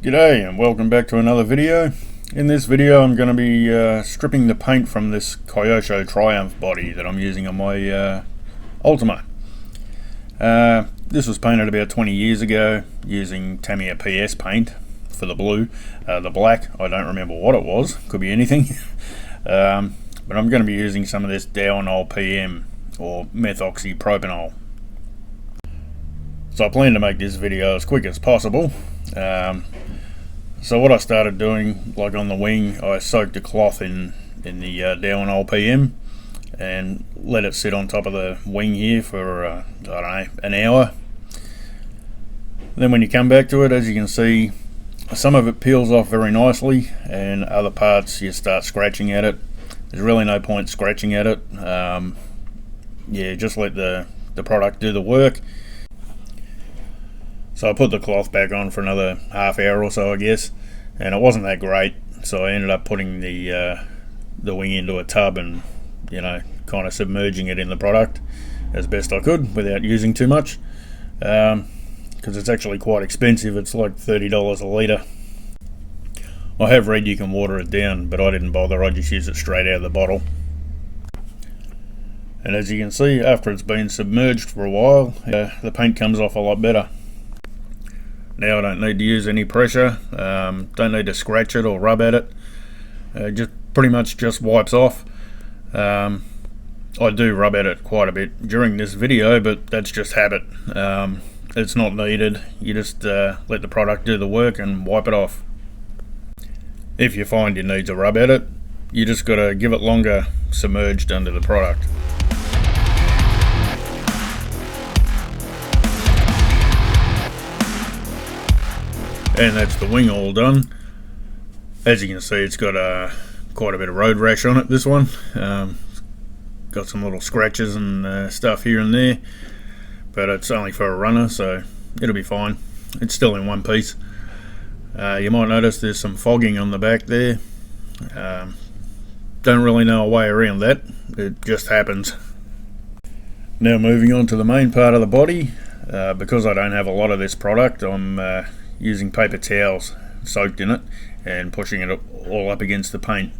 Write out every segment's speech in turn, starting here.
G'day and welcome back to another video. In this video I'm going to be stripping the paint from this Kyosho Triumph body that I'm using on my Ultima. This was painted about 20 years ago using Tamiya PS paint for the blue. The black, I don't remember what it was, could be anything. But I'm going to be using some of this Dowanol PM or Methoxy Propanol. So I plan to make this video as quick as possible. So what I started doing, like on the wing, I soaked the cloth in the Dowanol PM and let it sit on top of the wing here for, I don't know, an hour. Then when you come back to it, as you can see, some of it peels off very nicely and other parts you start scratching at it. There's really no point scratching at it. Yeah, just let the product do the work. So I put the cloth back on for another half hour or so, I guess, and it wasn't that great. So I ended up putting the wing into a tub and, you know, kind of submerging it in the product as best I could without using too much, because it's actually quite expensive. It's like $30 a litre. I have read you can water it down, but I didn't bother. I just used it straight out of the bottle. And as you can see, after it's been submerged for a while, the paint comes off a lot better. Now I don't need to use any pressure, don't need to scratch it or rub at it, just pretty much just wipes off. I do rub at it quite a bit during this video, but that's just habit. It's not needed. You just let the product do the work and wipe it off. If you find you need to rub at it, you just got to give it longer submerged under the product. And that's the wing all done. As you can see, it's got quite a bit of road rash on it, this one. Got some little scratches and stuff here and there, but it's only for a runner, so it'll be fine. It's still in one piece. You might notice there's some fogging on the back there. Don't really know a way around that. It just happens. Now moving on to the main part of the body. Because I don't have a lot of this product, I'm using paper towels soaked in it and pushing it all up against the paint.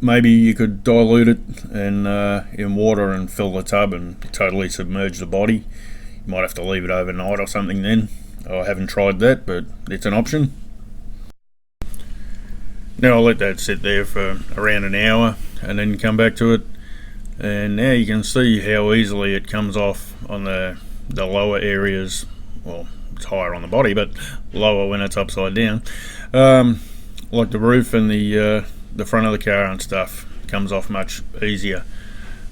Maybe you could dilute it in water and fill the tub and totally submerge the body. You might have to leave it overnight or something then. I haven't tried that, but it's an option. Now I'll let that sit there for around an hour and then come back to it. And now you can see how easily it comes off on the lower areas. Well, it's higher on the body, but lower when it's upside down. Like the roof and the front of the car and stuff comes off much easier.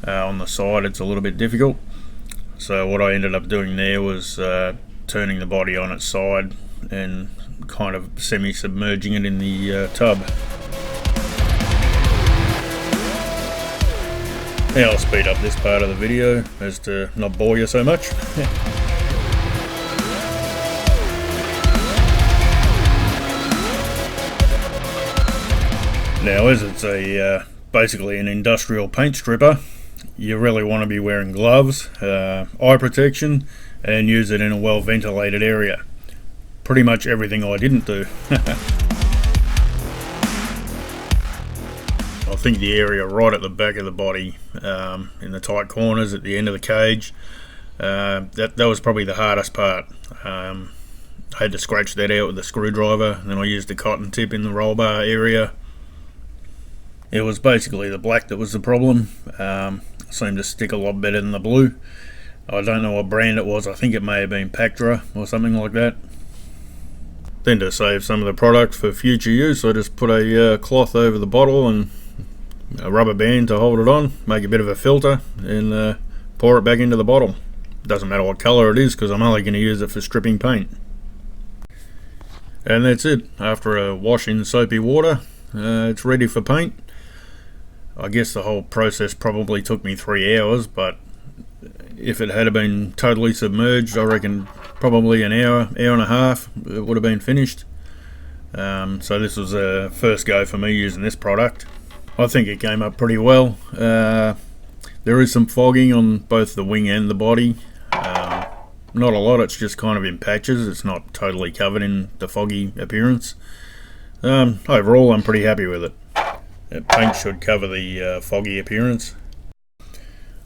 On the side it's a little bit difficult. So what I ended up doing there was turning the body on its side and kind of semi-submerging it in the tub. Now I'll speed up this part of the video as to not bore you so much. Now, as it's basically an industrial paint stripper, you really want to be wearing gloves, eye protection, and use it in a well ventilated area. Pretty much everything I didn't do. I think the area right at the back of the body, in the tight corners at the end of the cage, that was probably the hardest part. I had to scratch that out with a screwdriver, and then I used a cotton tip in the roll bar area. It was basically the black that was the problem. Seemed to stick a lot better than the blue. I don't know what brand it was. I think it may have been Pactra or something like that. Then to save some of the product for future use, I just put a cloth over the bottle and a rubber band to hold it on, make a bit of a filter, and pour it back into the bottle. Doesn't matter what colour it is, because I'm only going to use it for stripping paint. And that's it. After a wash in soapy water, it's ready for paint. I guess the whole process probably took me 3 hours, but if it had been totally submerged, I reckon probably an hour and a half it would have been finished. So this was a first go for me using this product. I think it came up pretty well. There is some fogging on both the wing and the body. not a lot, it's just kind of in patches. It's not totally covered in the foggy appearance. Overall, I'm pretty happy with it. Paint should cover the foggy appearance.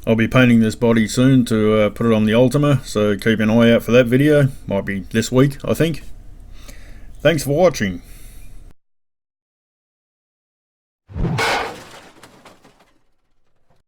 I'll be painting this body soon to put it on the Ultima, so keep an eye out for that video. Might be this week, I think. Thanks for watching.